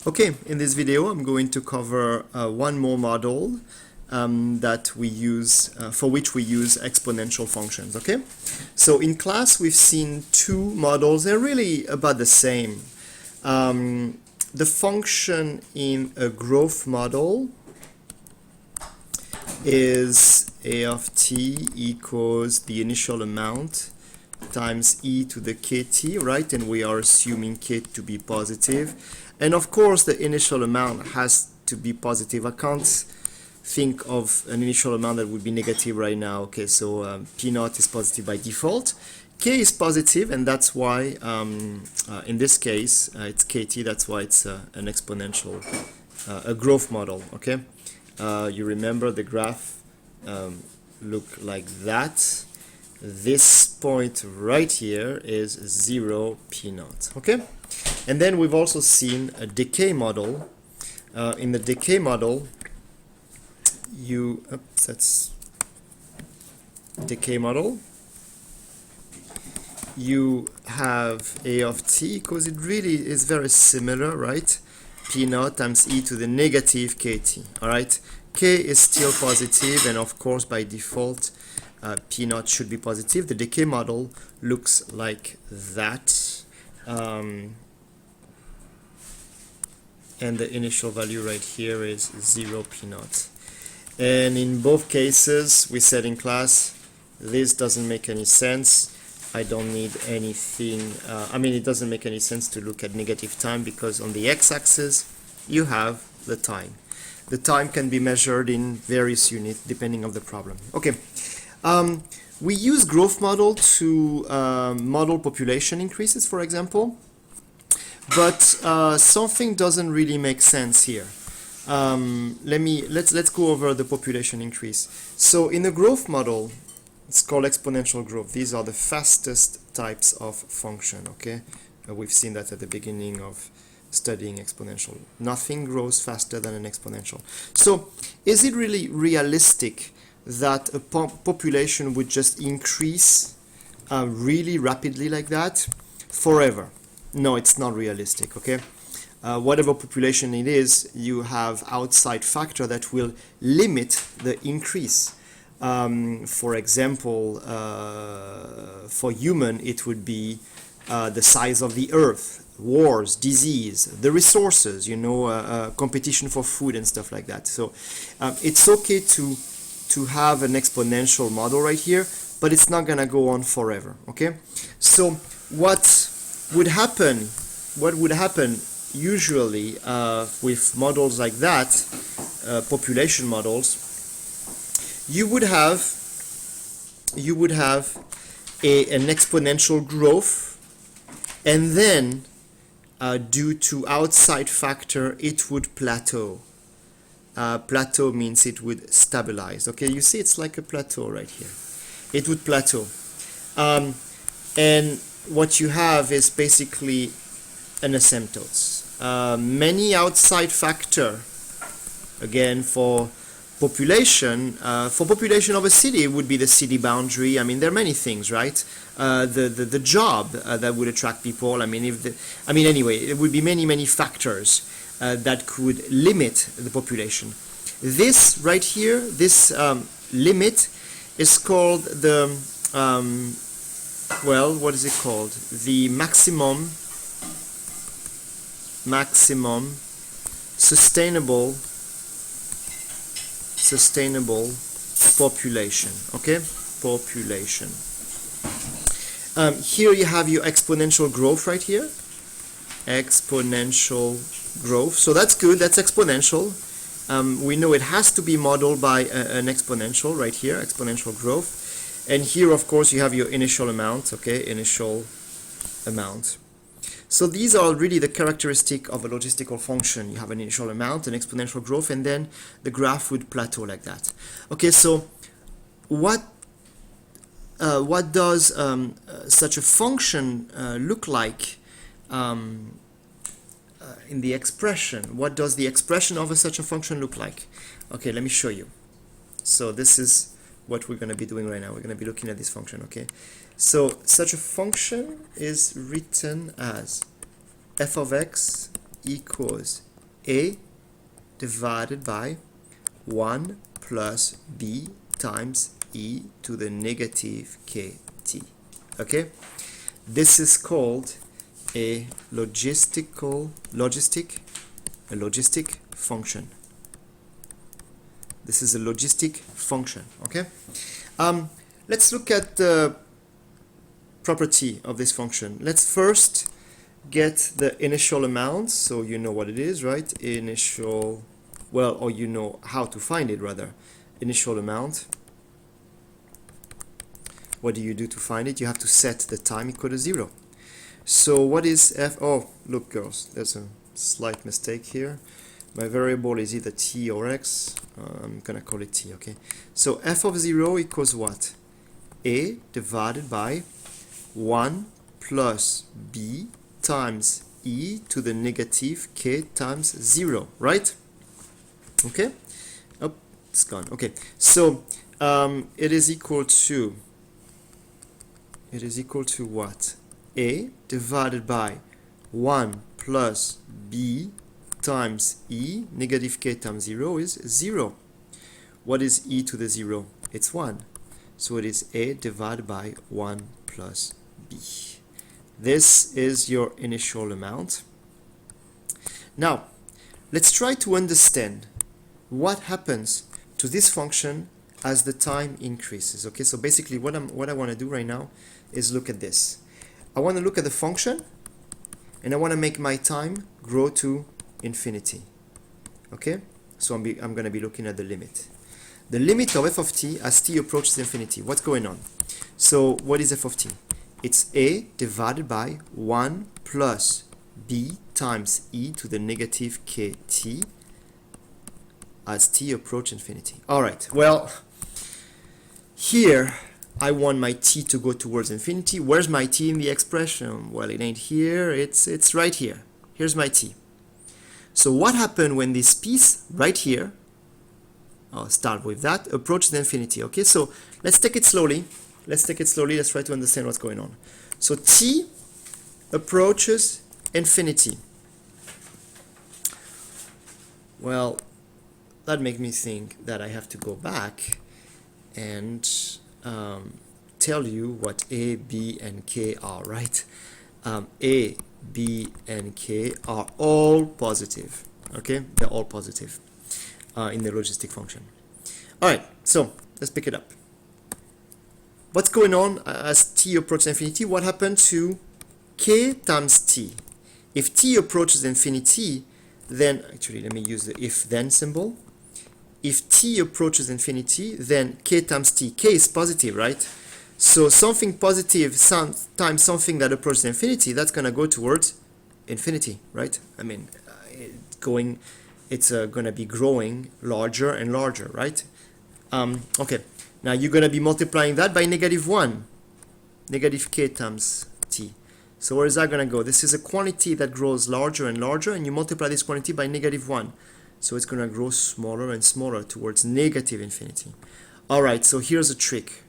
Okay, in this video I'm going to cover one more model that we use, for which we use exponential functions, okay? So in class we've seen two models, they're really about the same. The function in a growth model is a of t equals the initial amount times e to the kt, right? And we are assuming k to be positive. And of course the initial amount has to be positive. I can't think of an initial amount that would be negative right now. Okay, so p naught is positive by default. K is positive, and that's why in this case it's kt, that's why it's an exponential, a growth model, okay? You remember the graph look like that. This point right here is 0 p naught, okay? And then we've also seen a decay model. In the decay model, that's decay model. You have a of t, because it really is very similar, right? P naught times e to the negative kt, all right? K is still positive, and of course by default p naught should be positive. The decay model looks like that, and the initial value right here is 0 p naught. And in both cases we said in class this doesn't make any sense. I don't need anything, it doesn't make any sense to look at negative time, because on the x-axis you have the time. The time can be measured in various units depending on the problem. Okay, we use growth model to model population increases, for example, but something doesn't really make sense here. Let's go over the population increase. So in the growth model, it's called exponential growth. These are the fastest types of function, okay? We've seen that at the beginning of studying exponential. Nothing grows faster than an exponential. So is it really realistic that a population would just increase really rapidly like that forever? No, it's not realistic, okay? Whatever population it is, you have outside factor that will limit the increase. For example, for human, it would be the size of the earth, wars, disease, the resources, competition for food and stuff like that. So it's okay to have an exponential model right here, but it's not gonna go on forever, okay? So what would happen usually with models like that, population models, you would have an exponential growth, and then due to outside factor it would plateau. Plateau means it would stabilize. Okay, you see it's like a plateau right here. It would plateau, and what you have is basically an asymptotes. Many outside factor, again, for population of a city, it would be the city boundary. There are many things, right? The job that would attract people. Anyway, it would be many factors that could limit the population. This right here, this limit is called the what is it called? The maximum sustainable population, okay? Population. Here you have your exponential growth right here. Exponential growth. So that's good, that's exponential. We know it has to be modeled by an exponential right here, exponential growth. And here, of course, you have your initial amount, okay? Initial amount. So these are really the characteristic of a logistical function. You have an initial amount, an exponential growth, and then the graph would plateau like that. Okay, so what does such a function look like in the expression? What does the expression of such a function look like? Okay, let me show you. So this is what we're going to be doing right now. We're going to be looking at this function, okay? So such a function is written as f of x equals a divided by 1 plus b times e to the negative kt. Okay, this is called a logistic function. This is a logistic function. Okay, let's look at the property of this function. Let's first get the initial amount, so you know what it is, right? Initial, well, or you know how to find it rather. Initial amount. What do you do to find it? You have to set the time equal to 0. So what is f? Oh, look, girls, there's a slight mistake here. My variable is either t or x. I'm gonna call it t. Okay. So f of 0 equals what? A divided by 1 plus b times e to the negative k times 0, right? Okay. Oh, it's gone. Okay. So it is equal to what? A divided by 1 plus b times e, negative k times 0 is 0. What is e to the 0? It's 1. So it is a divided by 1 plus b. This is your initial amount. Now, let's try to understand what happens to this function as the time increases. Okay, so basically what I want to do right now is look at this. I want to look at the function and I want to make my time grow to infinity. Okay, so I'm going to be looking at the limit. The limit of f of t as t approaches infinity. What's going on? So what is f of t? It's a divided by 1 plus b times e to the negative kt as t approaches infinity. Alright, well, here I want my t to go towards infinity. Where's my t in the expression? Well, it ain't here, it's right here. Here's my t. So what happened when this piece right here, I'll start with that, approaches infinity? Okay, so let's take it slowly. Let's try to understand what's going on. So t approaches infinity. Well, that makes me think that I have to go back and tell you what a, b, and k are, right? A, b, and k are all positive. Okay, they're all positive in the logistic function. All right, so let's pick it up. What's going on as t approaches infinity? What happened to k times t? If t approaches infinity, then actually let me use the if-then symbol. If t approaches infinity, then k times t. K is positive, right? So something positive times something that approaches infinity, that's going to go towards infinity, right? I mean, it's going to be growing larger and larger, right? Okay. Now you're going to be multiplying that by -1, negative k times t. So where is that going to go? This is a quantity that grows larger and larger, and you multiply this quantity by -1. So it's going to grow smaller and smaller towards negative infinity. All right, so here's a trick.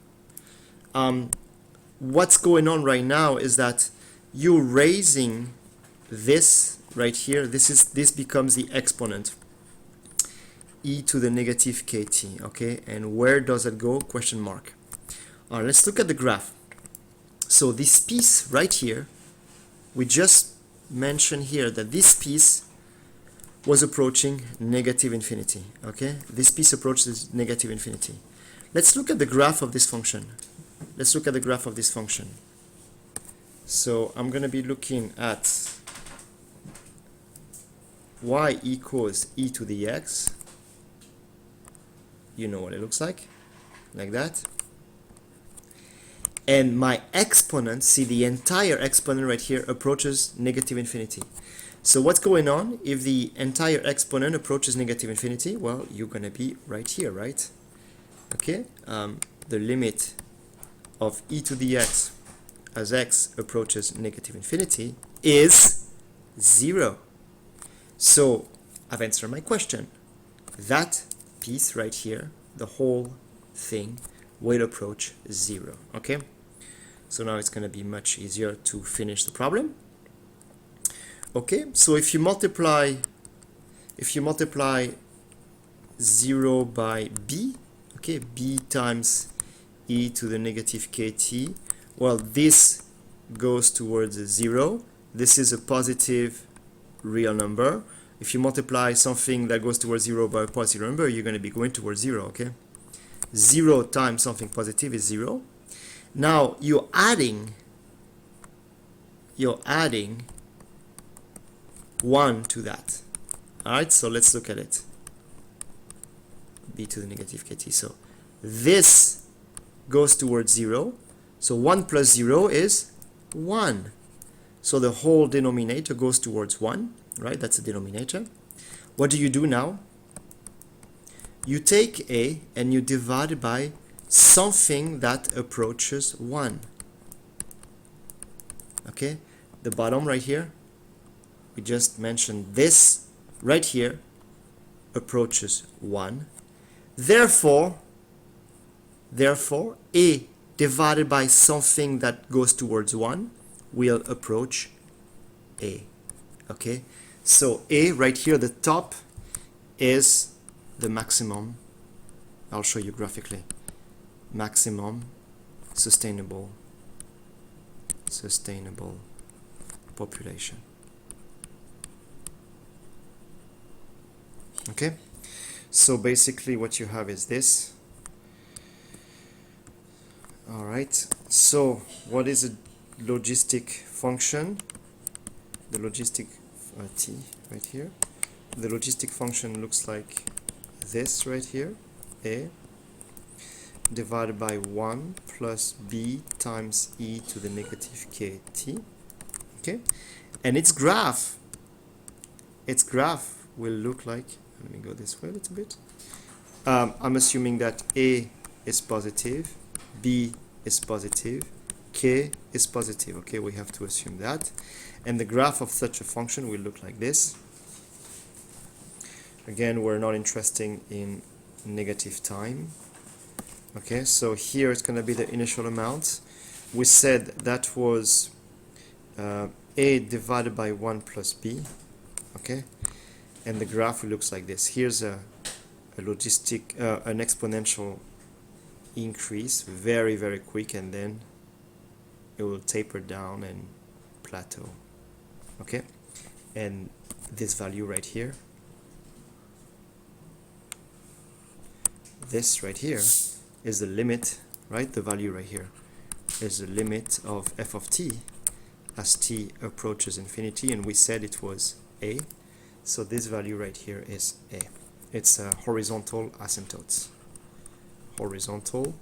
What's going on right now is that you're raising this right here. This becomes the exponent, e to the negative kt, okay? And where does it go? Question mark. All right, let's look at the graph. So this piece right here, we just mentioned here that this piece was approaching negative infinity, okay? This piece approaches negative infinity. Let's look at the graph of this function. Let's look at the graph of this function. So I'm going to be looking at y equals e to the x. You know what it looks like that. And my exponent, see the entire exponent right here approaches negative infinity. So what's going on? If the entire exponent approaches negative infinity, well, you're going to be right here, right? Okay, the limit of e to the x as x approaches negative infinity is 0. So I've answered my question. That piece right here, the whole thing, will approach 0. Okay, so now it's going to be much easier to finish the problem. Okay, so if you multiply if you multiply 0 by b, okay, b times e to the negative kt, well, this goes towards 0. This is a positive real number. If you multiply something that goes towards 0 by a positive number, you're going to be going towards 0, okay? 0 times something positive is 0. Now you're adding 1 to that. Alright, so let's look at it. B to the negative kt. So this goes towards 0. So 1 plus 0 is 1. So the whole denominator goes towards 1, right? That's the denominator. What do you do now? You take a and you divide it by something that approaches 1. Okay? The bottom right here, we just mentioned this right here approaches 1. Therefore, a divided by something that goes towards 1 will approach a. Okay, so a right here, the top, is the maximum. I'll show you graphically. Maximum sustainable population. Okay, so basically what you have is this. All right, so what is a logistic function? The logistic t right here. The logistic function looks like this right here, a divided by 1 plus b times e to the negative kt. Okay, and its graph will look like, let me go this way a little bit. I'm assuming that a is positive, b is positive, k is positive. Okay, we have to assume that, and the graph of such a function will look like this. Again, we're not interested in negative time. Okay, so here it's going to be the initial amount. We said that was a divided by 1 plus b. Okay, and the graph looks like this. Here's a logistic, an exponential increase, very, very quick, and then it will taper down and plateau. Okay, and this value right here, this right here is the limit, right? The value right here is the limit of f of t as t approaches infinity, and we said it was a. So this value right here is a. It's a horizontal asymptotes. Horizontal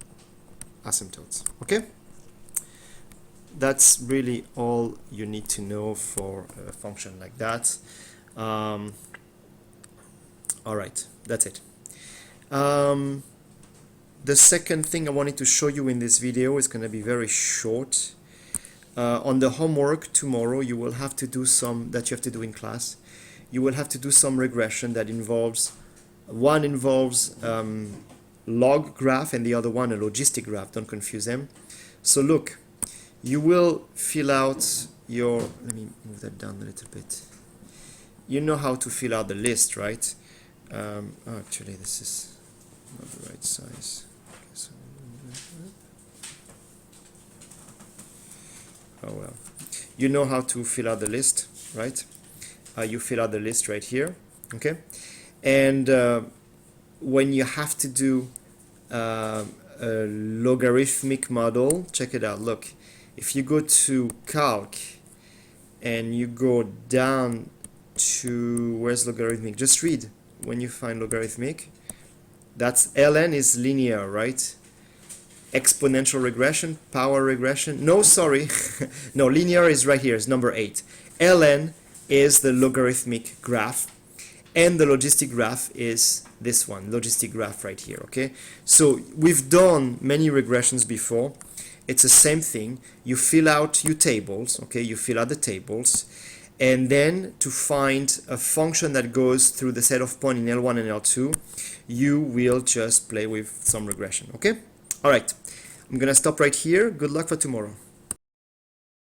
asymptotes. Okay? That's really all you need to know for a function like that. All right, that's it. The second thing I wanted to show you in this video is going to be very short. On the homework tomorrow, you will have to do some that you have to do in class. You will have to do some regression that involves, one involves log graph and the other one a logistic graph. Don't confuse them. So look, you will fill out your, let me move that down a little bit. You know how to fill out the list, right? Oh, actually, this is not the right size. Okay, so oh well. You know how to fill out the list, right? You fill out the list right here, okay? And when you have to do a logarithmic model, check it out. Look, if you go to calc and you go down to, where's logarithmic? Just read when you find logarithmic. That's ln is linear, right? Exponential regression, power regression. No, sorry. No, linear is right here, it's number 8. ln is the logarithmic graph, and the logistic graph is this one, logistic graph right here, okay? So we've done many regressions before. It's the same thing. You fill out your tables, okay? You fill out the tables, and then to find a function that goes through the set of points in L1 and L2, you will just play with some regression, okay? All right, I'm gonna stop right here. Good luck for tomorrow.